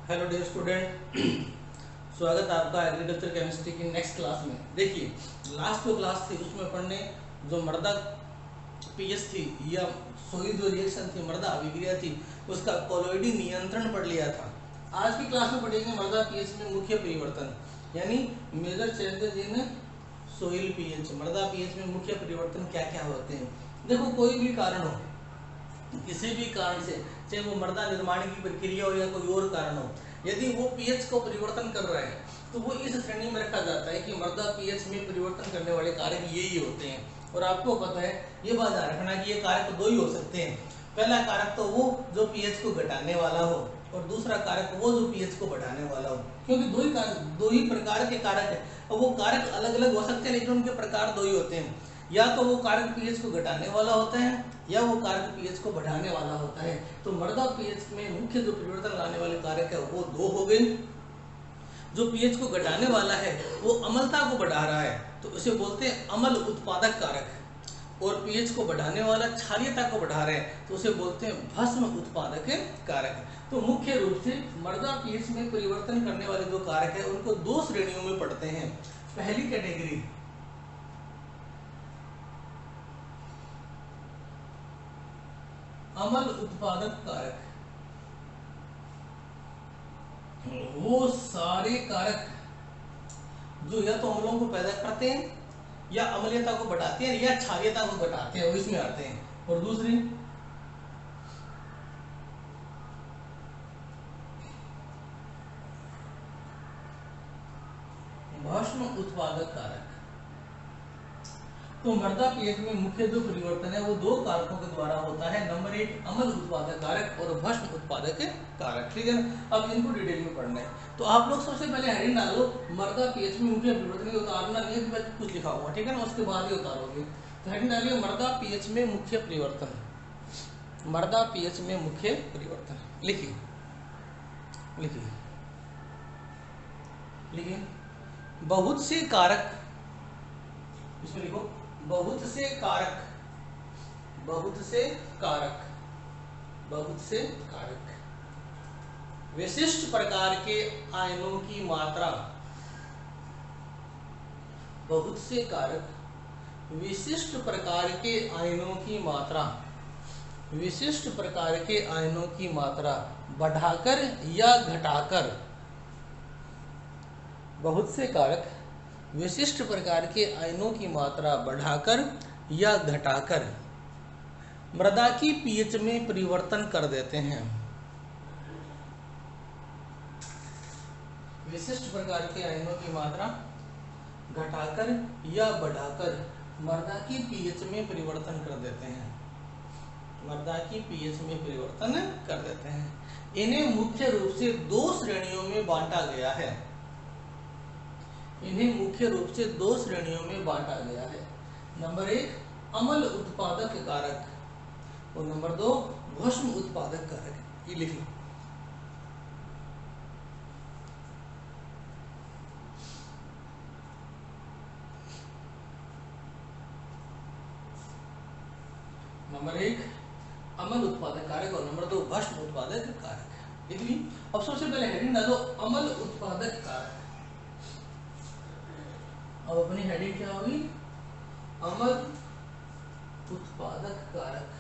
Hello dear student, स्वागत है आपका एग्रीकल्चर केमिस्ट्री की नेक्स्ट क्लास में। देखिए, लास्ट जो क्लास थी उसमें अपन ने जो मृदा पीएच थी या सोई जो रिएक्शन थी, मृदा अभिक्रिया थी, उसका कोलोइडी नियंत्रण पढ़ लिया था। आज की क्लास में पढ़ेंगे मृदा पीएच में मुख्य परिवर्तन, यानी major changes in soil pH. मृदा पीएच में मुख्य परिवर्तन क्या क्या होते हैं। देखो, कोई भी कारण हो, किसी भी कारण से, चाहे वो मृदा निर्माण की प्रक्रिया हो या कोई और कारण हो, यदि वो पीएच को परिवर्तन कर रहा है तो वो इस श्रेणी में रखा जाता है कि मृदा पीएच में परिवर्तन करने वाले कारक यही होते हैं। और आपको पता है, ये बात ध्यान रखना कि ये कारक दो ही हो सकते हैं। पहला कारक तो वो जो पीएच को घटाने वाला हो, और दूसरा कारक वो जो पीएच को बढ़ाने वाला हो, क्योंकि दो ही प्रकार के कारक है। और वो कारक अलग अलग हो सकते हैं, लेकिन उनके प्रकार दो ही होते हैं। या तो वो कारक पीएच को घटाने वाला होता है, या वो कारक पीएच को बढ़ाने वाला होता है। तो मृदा पीएच में मुख्य जो परिवर्तन लाने वाले कारक है वो दो हो गए। जो पीएच को घटाने वाला है वो अम्लता को बढ़ा रहा है, तो उसे बोलते हैं अम्ल उत्पादक कारक। और पीएच को बढ़ाने वाला क्षारीयता को बढ़ा रहे हैं, तो उसे बोलते हैं भस्म उत्पादक कारक। तो मुख्य रूप से मृदा पीएच में परिवर्तन करने वाले जो कारक है उनको दो श्रेणियों में पढ़ते हैं। पहली कैटेगरी अम्ल उत्पादक कारक। वो सारे कारक जो या तो अम्लों को पैदा करते हैं, या अम्लीयता को बढ़ाते हैं, या क्षारीयता को घटाते हैं, वो इसमें आते हैं। और दूसरी भस्म उत्पादक कारक। तो मृदा पीएच में मुख्य जो परिवर्तन है वो दो कारकों के द्वारा होता है। नंबर एक अम्ल उत्पादक कारक और भस्म उत्पादक कारक। ठीक है ना? अब इनको डिटेल में पढ़ना है। तो आप लोग सबसे पहले हेडिंग डालो, मृदा पीएच में मुख्य परिवर्तन। उतारना नहीं है, कुछ लिखा हुआ, ठीक है ना? उसके बाद ही उतारोगे। तो हेडिंग डालिए मृदा पीएच में मुख्य परिवर्तन। मृदा पीएच में मुख्य परिवर्तन लिखिए, लिखिए, लिखिए। बहुत से कारक, इसमें लिखो बहुत से कारक, बहुत से कारक, बहुत से कारक विशिष्ट प्रकार के आयनों की मात्रा। बहुत से कारक विशिष्ट प्रकार के आयनों की मात्रा, विशिष्ट प्रकार के आयनों की मात्रा बढ़ाकर या घटाकर। बहुत से कारक विशिष्ट प्रकार के आयनों की मात्रा बढ़ाकर या घटाकर मृदा की पीएच में परिवर्तन कर देते हैं। विशिष्ट प्रकार के आयनों की मात्रा घटाकर या बढ़ाकर मृदा की पीएच में परिवर्तन कर देते हैं। मृदा की पीएच में परिवर्तन कर देते हैं। इन्हें मुख्य रूप से दो श्रेणियों में बांटा गया है। इन्हें मुख्य रूप से दो श्रेणियों में बांटा गया है। नंबर एक अम्ल उत्पादक कारक, और नंबर दो भस्म उत्पादक कारक। ये लिख लो। नंबर एक अम्ल उत्पादक कारक और नंबर दो भस्म उत्पादक कारक। लिख ली। अब सबसे पहले हेडिंग डालो अम्ल उत्पादक कारक। अब अपनी हेडिंग क्या होगी? अम्ल उत्पादक कारक।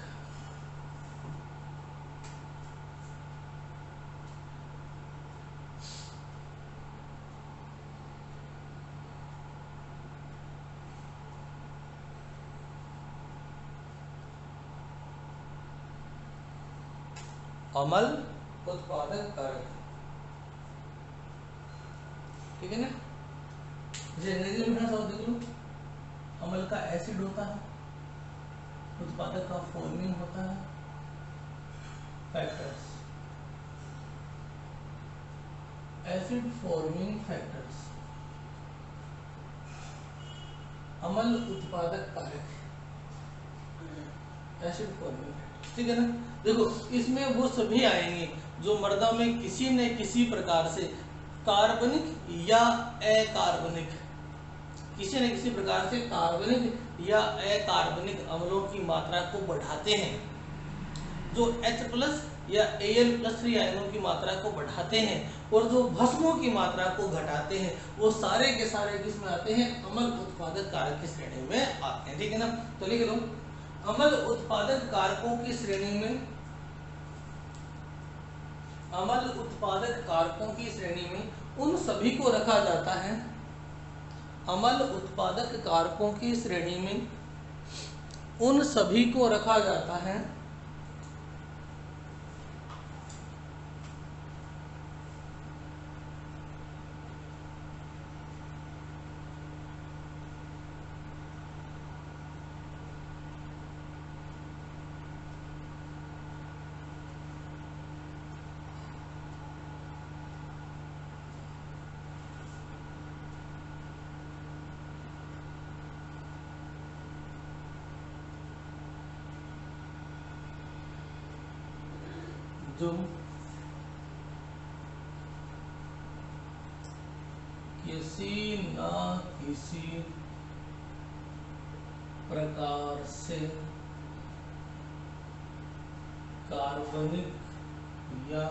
अम्ल उत्पादक कारक, ठीक है ना? जैसे अंग्रेजी में शब्द देख लो, अम्ल का एसिड होता है, उत्पादक का फॉर्मिंग होता है, फैक्टर्स, एसिड फॉर्मिंग फैक्टर्स, अम्ल उत्पादक कारक, एसिड फॉर्मिंग फैक्टर्स, ठीक है ना? देखो, इसमें वो सभी आएंगे जो मृदा में किसी न किसी प्रकार से कार्बनिक या अकार्बनिक, किसी न किसी प्रकार से कार्बनिक या अकार्बनिक अम्लों की मात्रा को बढ़ाते हैं। जो H+ या Al+3 आयनों की मात्रा को बढ़ाते हैं और जो भस्मों की मात्रा को घटाते हैं, वो सारे के सारे किसमें आते हैं? अम्ल उत्पादक कारक की श्रेणी में आते हैं। ठीक है ना? तो लिख लो, अम्ल उत्पादक कारकों की श्रेणी में, अम्ल उत्पादक कारकों की श्रेणी में उन सभी को रखा जाता है, अम्ल उत्पादक कारकों की श्रेणी में उन सभी को रखा जाता है जो किसी न किसी प्रकार से कार्बनिक या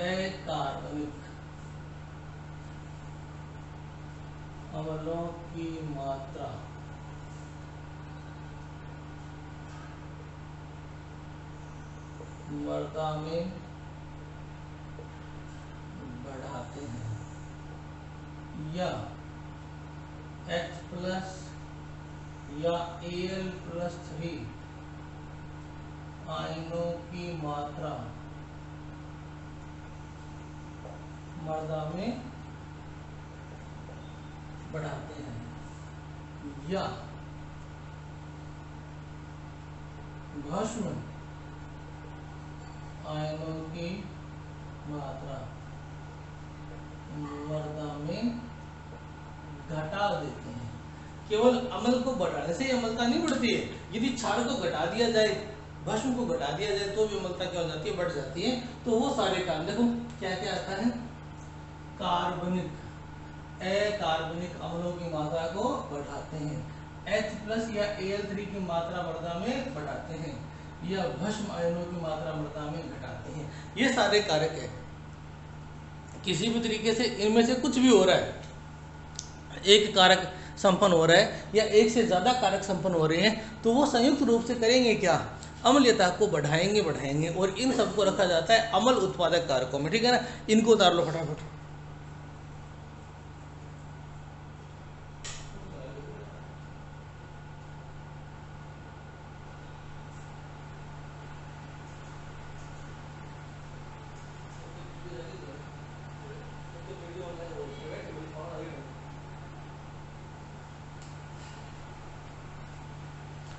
अकार्बनिक अम्लों की मात्रा मृदा में बढ़ाते हैं या H+ या Al+3 आयनों की मात्रा मृदा में बढ़ाते हैं या भस्म आयनों की मात्रा मृदा में घटा देते हैं। केवल अम्ल को बढ़ाने से अम्लता नहीं बढ़ती है, यदि क्षार को घटा दिया जाए, भस्म को घटा दिया जाए, तो भी अम्लता क्या हो जाती है? बढ़ जाती है। तो वो सारे काम देखो क्या क्या आता है, कार्बनिक अकार्बनिक अम्लों की मात्रा को बढ़ाते हैं, H+ या Al3 की मात्रा मृदा में बढ़ाते हैं या भस्म आयनों की मात्रा मृदा में घटाते हैं। ये सारे कारक है। किसी भी तरीके से इनमें से कुछ भी हो रहा है, एक कारक संपन्न हो रहा है या एक से ज्यादा कारक संपन्न हो रहे हैं, तो वो संयुक्त रूप से करेंगे क्या? अम्लीयता को बढ़ाएंगे और इन सबको रखा जाता है अम्ल उत्पादक कारकों में। ठीक है ना? इनको उतार लो फटाफट।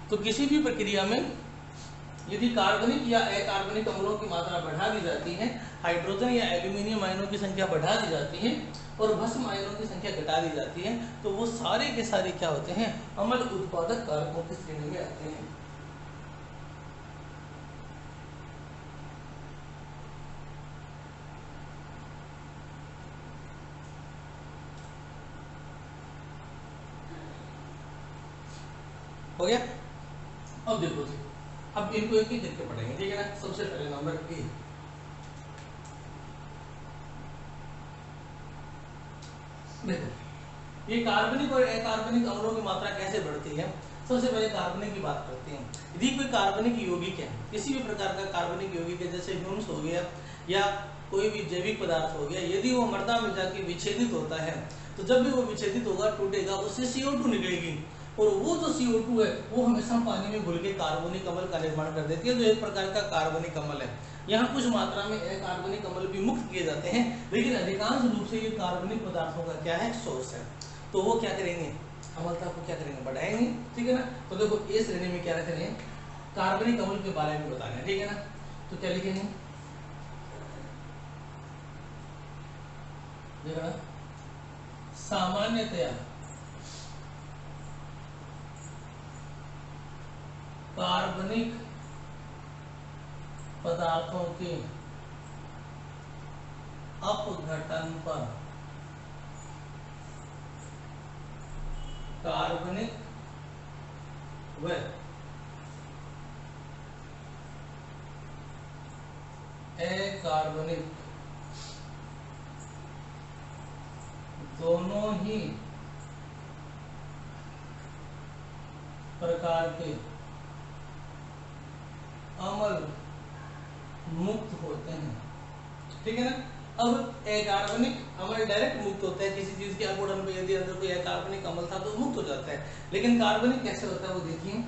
तो किसी भी प्रक्रिया में यदि कार्बनिक या अकार्बनिक अम्लों की मात्रा बढ़ा दी जाती है, हाइड्रोजन या एल्यूमिनियम आयनों की संख्या बढ़ा दी जाती है और भस्म आयनों की संख्या घटा दी जाती है, तो वो सारे के सारे क्या होते हैं? अम्ल उत्पादक कारकों की श्रेणी में आते हैं। हो गया? अब देखो जी, अब इनको एक एक करके पढ़ेंगे। ठीक है ना? सबसे पहले नंबर ए, देखो ये कार्बनिक और अकार्बनिक अम्लों की मात्रा कैसे बढ़ती है। सबसे पहले कार्बनिक की बात करते हैं। यदि कोई कार्बनिक यौगिक है, किसी भी प्रकार का कार्बनिक यौगिक है, जैसे ह्यूमस हो गया या कोई भी जैविक पदार्थ हो गया, यदि वो मृदा में जाके विच्छेदित होता है, तो जब भी वो विच्छेदित होगा, टूटेगा, उससे CO2 निकलेगी और वो जो CO2 है वो हमेशा पानी में घुल के कार्बनिक अम्ल का निर्माण कर देती है, जो एक प्रकार का कार्बनिक अम्ल है। यहाँ कुछ मात्रा में अकार्बनिक अम्ल भी मुक्त किए जाते हैं, लेकिन अधिकांश रूप से ये कार्बनिक पदार्थों का क्या है? सोर्स है। तो वो क्या करेंगे? अम्लता को क्या करेंगे? बढ़ाएंगे। ठीक है ना? तो देखो ए श्रेणी में क्या रखेंगे? कार्बनिक अम्ल के बारे में बताना है। ठीक है ना? तो क्या लिखेंगे? देखना, सामान्यतया कार्बनिक पदार्थों के अपघटन पर कार्बनिक व कार्बनिक दोनों ही प्रकार के अम्ल मुक्त होते हैं। ठीक है ना। अब अकार्बनिक अम्ल डायरेक्ट मुक्त होता है किसी चीज के अगुणन में, यदि अंदर कोई अकार्बनिक अम्ल था तो मुक्त हो जाता है। लेकिन कार्बनिक कैसे होता है वो देखिए।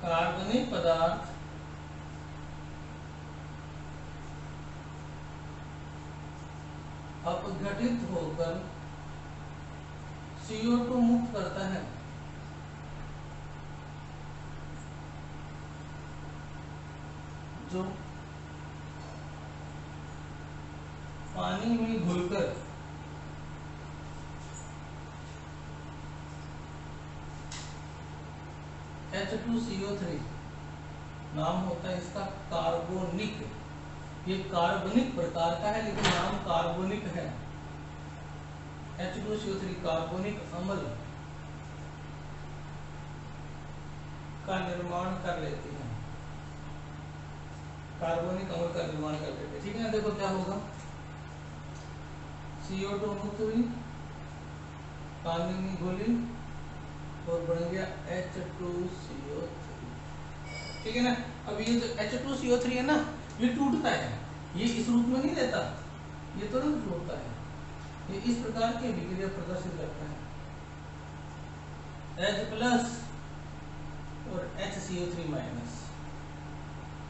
कार्बनिक पदार्थ अपघटित होकर CO2 मुक्त करता है। जो पानी में घुलकर H2CO3 नाम होता है इसका कार्बोनिक। ये कार्बनिक प्रकार का है लेकिन नाम कार्बोनिक है। H2CO3 कार्बोनिक अम्ल का निर्माण कर लेते हैं। कार्बोनिक अम्ल का निर्माण कर लेते हैं। ठीक है ना। देखो क्या होगा, CO2 मुक्त हुई, पानी में घुली और बन गया H2CO3। ठीक है ना। अब ये जो H2CO3 है ना, ये टूटता है, ये इस रूप में नहीं रहता, ये तुरंत टूटता है। ये इस प्रकार की अभिक्रिया प्रदर्शित करता है, H प्लस और HCO3 माइनस।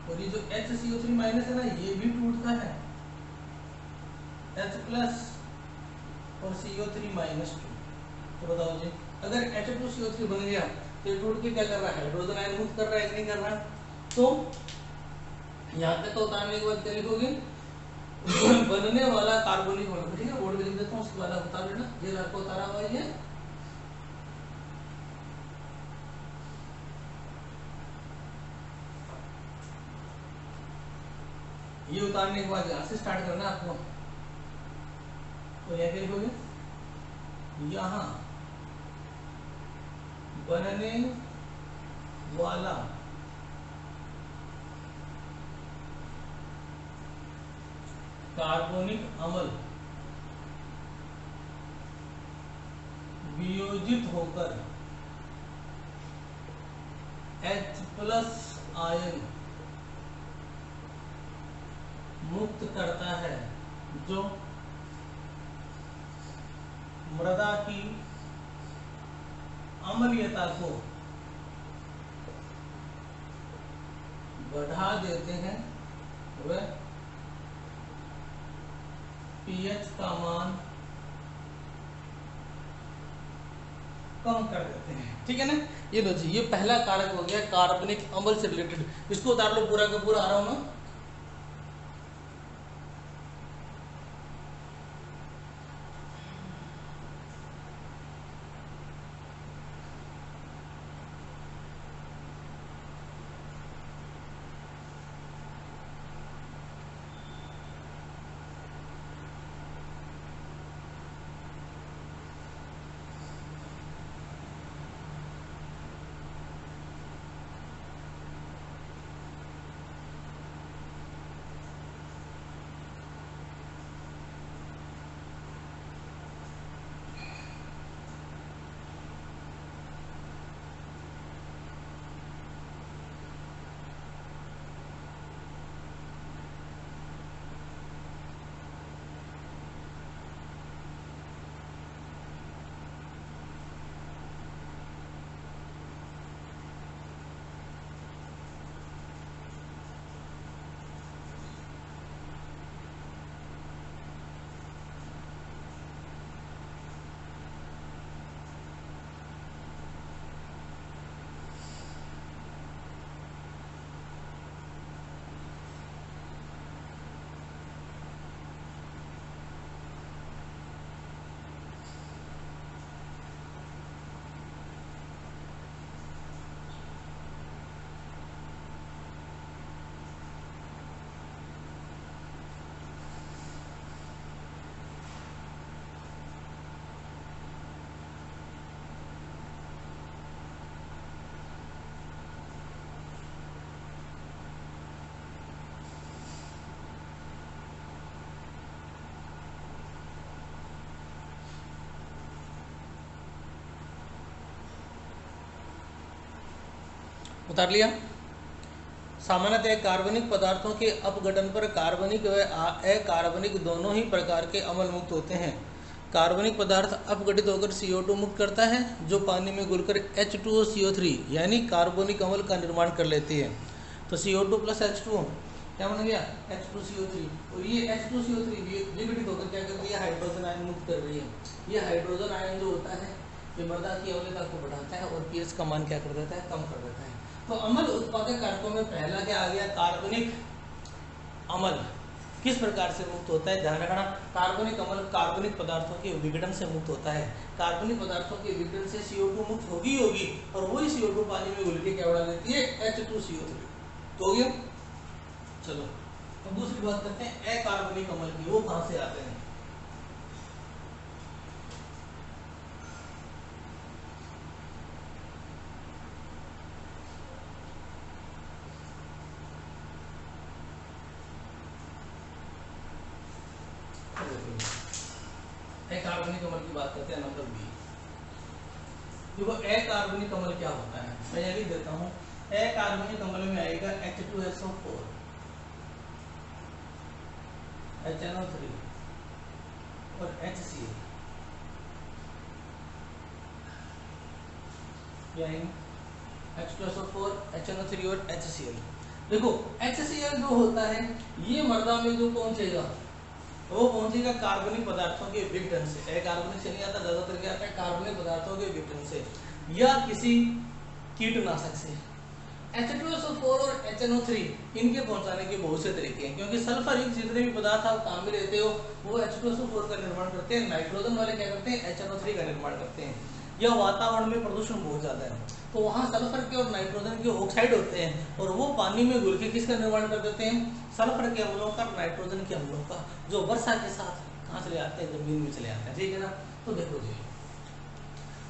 और ये जो HCO3 माइनस है ना, ये भी टूटता है, H प्लस और CO3 माइनस 2। तो बताओ जी, अगर H2CO3 बन गया तो ये टूट के क्या कर रहा है, हाइड्रोजन आयन मुक्त कर रहा है कि नहीं कर रहा है। तो यहाँ तक का उतारने के बाद क्या लिखोगे, बनने वाला कार्बनिक अम्ल। ठीक है, बोर्ड में लिख देता हूँ, उसके बाद आप उतार लेना। ये आपको उतारा हुआ है, ये उतारने के बाद यहाँ से स्टार्ट करना है आपको। तो यहाँ क्या लिखोगे, यहाँ बनने वाला कार्बनिक अम्ल वियोजित होकर H प्लस आयन मुक्त करता है, जो मृदा की अम्लीयता को बढ़ा देते हैं व pH का मान कम कर देते हैं। ठीक है ना। ये लो जी, ये पहला कारक हो गया कार्बनिक अम्ल से रिलेटेड। इसको उतार लो, पूरा का पूरा आ रहा हूं मैं। उतार लिया। सामान्यतः कार्बनिक पदार्थों के अपघटन पर कार्बनिक व अकार्बनिक दोनों ही प्रकार के अम्ल मुक्त होते हैं। कार्बनिक पदार्थ अपघटित होकर CO2 मुक्त करता है, जो पानी में घुलकर H2O CO3 यानी कार्बनिक अम्ल का निर्माण कर लेती है। तो CO2 प्लस H2O क्या बन गया? H2CO3। और ये H2CO3 विघटित होकर क्या कर रही है? हाइड्रोजन आयन मुक्त कर रही है। ये हाइड्रोजन आयन जो होता है ये मृदा की अम्लता को बढ़ाता है और pH का मान क्या कर देता है? कम कर देता है। तो अम्ल उत्पादक कारकों में पहला क्या आ गया? कार्बनिक अम्ल किस प्रकार से मुक्त होता है? ध्यान रखना, कार्बनिक अम्ल कार्बनिक पदार्थों के विघटन से मुक्त होता है। कार्बनिक पदार्थों के विघटन से CO2 मुक्त होगी और वही CO2 पानी में घुल के क्या बना देती है? H2CO3। तो हो गया। चलो अब दूसरी बात करते हैं अकार्बनिक अम्ल की। वो कहां से आते हैं? अकार्बनिक अम्ल की बात करते हैं नंबर बी। देखो अकार्बनिक अम्ल क्या होता है, मैं ये लिख देता हूं। अकार्बनिक अम्ल में आएगा H2SO4, HNO3 और HCl। H2SO4, HNO3 और HCl। देखो HCl जो होता है ये मृदा में जो पहुंचेगा वो पहुंचेगा कार्बनिक पदार्थों के विघटन से। अकार्बनिक से नहीं आता, ज्यादातर क्या आता है? कार्बनिक पदार्थों के विघटन से या किसी कीटनाशक से। H2SO4 और HNO3 इनके पहुंचाने के बहुत से तरीके हैं, क्योंकि सल्फर युक्त जितने भी पदार्थ आप काम में लेते हो वो H2SO4 का निर्माण करते हैं, नाइट्रोजन वाले क्या करते हैं? HNO3 का निर्माण करते हैं। या वातावरण में प्रदूषण बहुत ज्यादा है तो वहाँ सल्फर के और नाइट्रोजन के ऑक्साइड होते हैं और वो पानी में घुल के किसका निर्माण कर देते हैं? सल्फर के अम्लों का, नाइट्रोजन के अम्लों का, जो वर्षा के साथ कहाँ चले आते हैं? जमीन में चले आते हैं। ठीक है ना? तो देखो जी,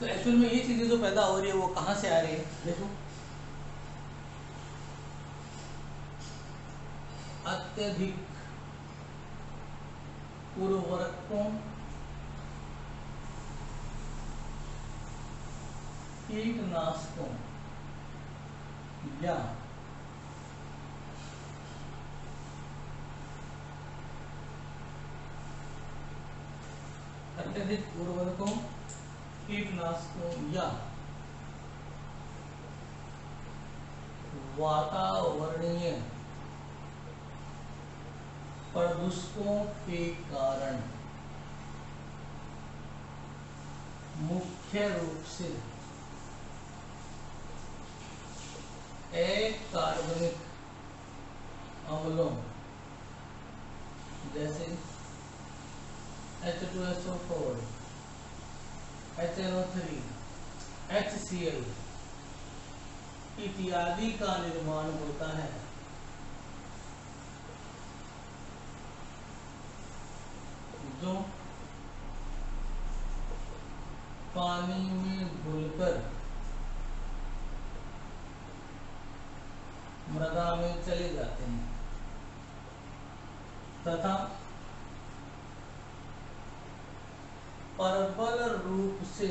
तो एक्चुअल में ये चीजें जो पैदा हो रही है वो कहाँ से आ रही है? देखो अत्यधिक उर्वरकों, कीटनाशकों या अत्यधिक उर्वरकों, कीटनाशकों या वातावरणीय प्रदूषकों के कारण मुख्य रूप से अकार्बनिक अम्लों जैसे H2SO4, HNO3, HCl इत्यादि का निर्माण होता है। जो पानी में घुलकर मृदा में चले जाते हैं तथा प्रबल रूप से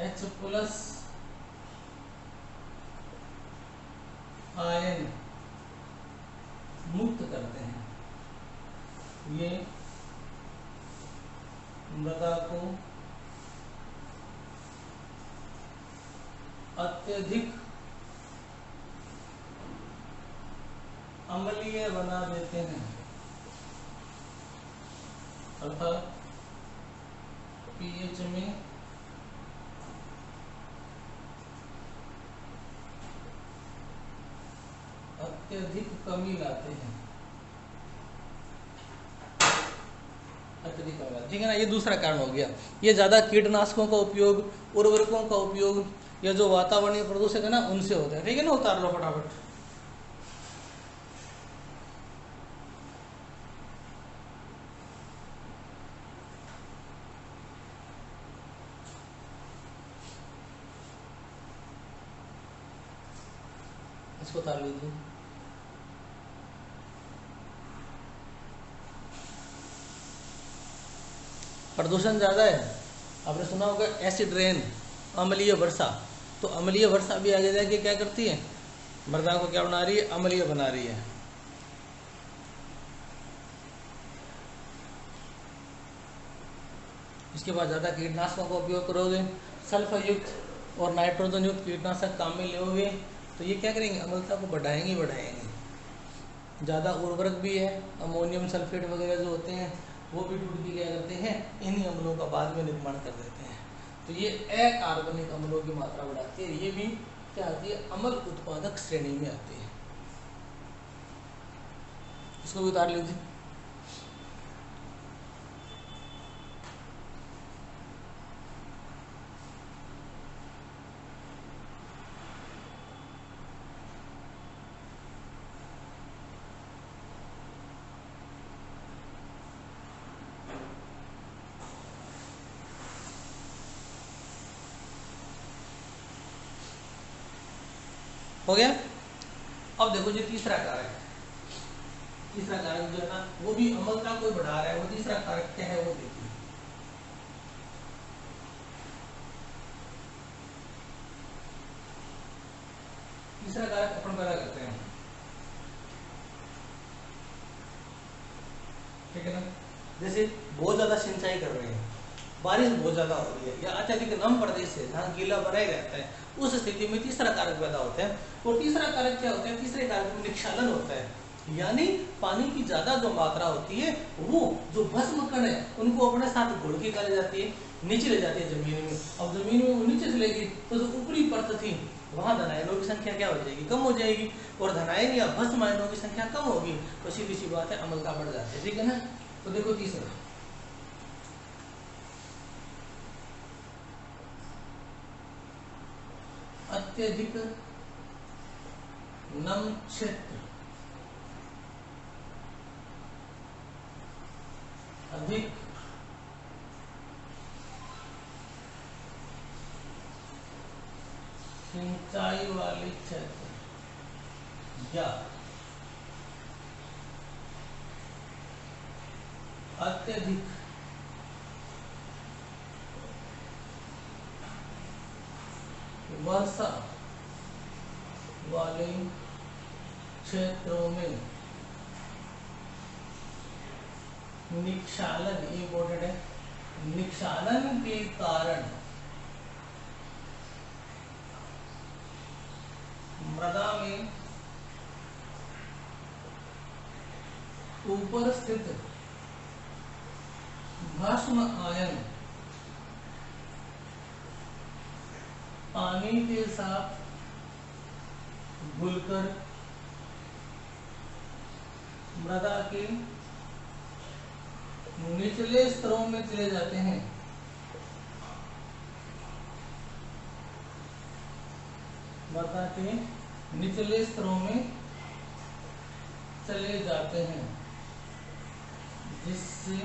H+ आयन मुक्त करते हैं। ये मृदा को अत्यधिक अम्लीय बना देते हैं, अर्थात pH में अत्यधिक कमी लाते हैं। अत्यधिक कमी लाते, ठीक है ना? ये दूसरा कारण हो गया। ये ज्यादा कीटनाशकों का उपयोग, उर्वरकों का उपयोग या जो वातावरणीय प्रदूषक है ना उनसे होता है। ठीक है ना? उतार लो फटाफट। इसको उतार लीजिए। प्रदूषण ज्यादा है, आपने सुना होगा एसिड रेन, अम्लीय वर्षा, तो अम्लीय वर्षा भी आगे जाके क्या करती है, मृदा को क्या बना रही है, अम्लीय बना रही है। इसके बाद ज़्यादा कीटनाशकों का उपयोग करोगे, सल्फर युक्त और नाइट्रोजन युक्त कीटनाशक काम में लोगे तो ये क्या करेंगे, अम्लता को बढ़ाएंगे बढ़ाएंगे। ज़्यादा उर्वरक भी है, अमोनियम सल्फेट वगैरह जो होते हैं वो भी टूट के क्या करते हैं, इन्हीं अम्लों का बाद में निर्माण कर देते हैं। तो ये अकार्बनिक अम्लों की मात्रा बढ़ाती है, ये भी क्या आती है, अम्ल उत्पादक श्रेणी में आती है। इसको भी उतार लीजिए। हो गया। अब देखो जो तीसरा कारक है, तीसरा कारक जो है ना वो भी अम्लता को बढ़ा रहा है, वो तीसरा कारक क्या है वो देखिए। तीसरा कारक अपन पता करते हैं, ठीक है ना। जैसे बहुत ज्यादा सिंचाई कर रहे हैं, बारिश बहुत ज्यादा हो रही है या अत्यधिक नम प्रदेश है जहाँ गीला बना ही रहता है, उस स्थिति में तीसरा कारक पैदा होता है। और तीसरा कारक क्या होता है, तीसरे कारक में निक्षालन होता है, यानी पानी की ज्यादा जो मात्रा होती है वो जो भस्म कण है उनको अपने साथ घोल के ले जाती है, नीचे ले जाती है जमीन में। अब जमीन में वो नीचे चलेगी तो जो ऊपरी परत थी वहां धनायनों की संख्या क्या हो जाएगी, कम हो जाएगी, और धनायन या भस्म आयनों की संख्या कम होगी, तो सीधी सी बात है अम्लता बढ़ जाती है, ठीक है ना। तो देखो तीसरा, अत्यधिक नम क्षेत्र, अधिक सिंचाई वाले क्षेत्र या अत्यधिक वर्षा वाले क्षेत्रों में निक्षालन, ये इम्पोर्टेंट है, निक्षालन के कारण मृदा में ऊपर स्थित भस्म आयन पानी के साथ घुलकर मृदा के निचले स्तरों में चले जाते हैं, मृदा के निचले स्तरों में चले जाते हैं, जिससे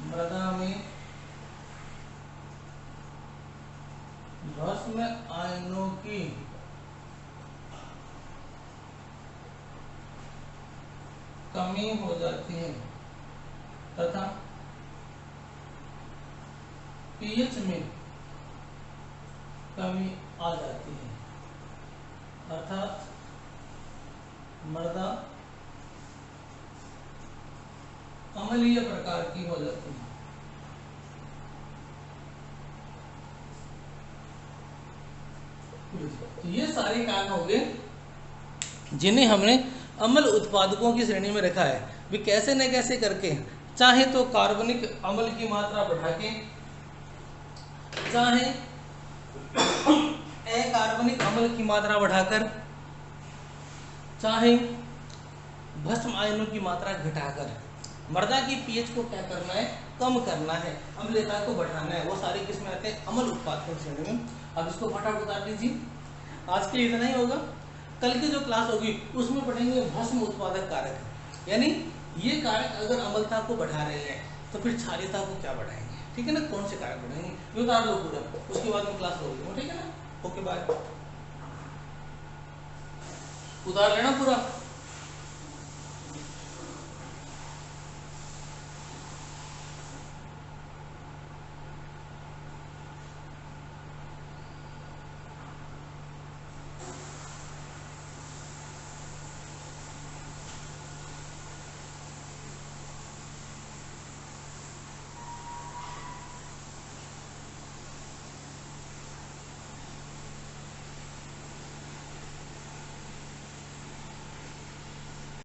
मृदा में भस्म आयनों की कमी हो जाती है तथा पीएच में कमी आ जाती है, अर्थात मृदा अम्लीय प्रकार की हो जाती है। तो ये सारे कारण हो गए जिन्हें हमने अम्ल उत्पादकों की श्रेणी में रखा है। भी कैसे न कैसे करके, चाहे तो कार्बनिक अम्ल की मात्रा बढ़ा के, चाहे अकार्बनिक अम्ल की मात्रा बढ़ाकर, चाहे भस्म आयनों की मात्रा घटाकर मृदा की पीएच को क्या करना है, कम करना है, अम्लता को बढ़ाना है, वो सारे किसमें आते हैं, अम्ल उत्पादकों की श्रेणी में। अब इसको फटाफट उतार लीजिए। आज के लिए इतना ही होगा, कल की जो क्लास होगी उसमें पढ़ेंगे भस्म उत्पादक कारक, यानी ये कारक अगर अम्लता को बढ़ा रहे हैं तो फिर क्षारीयता को क्या बढ़ाएंगे, ठीक है ना, कौन से कारक बढ़ाएंगे, ये उतार लो पूरा, उसके बाद में क्लास होगी, ठीक है ना। ओके बाय, उतार लेना पूरा।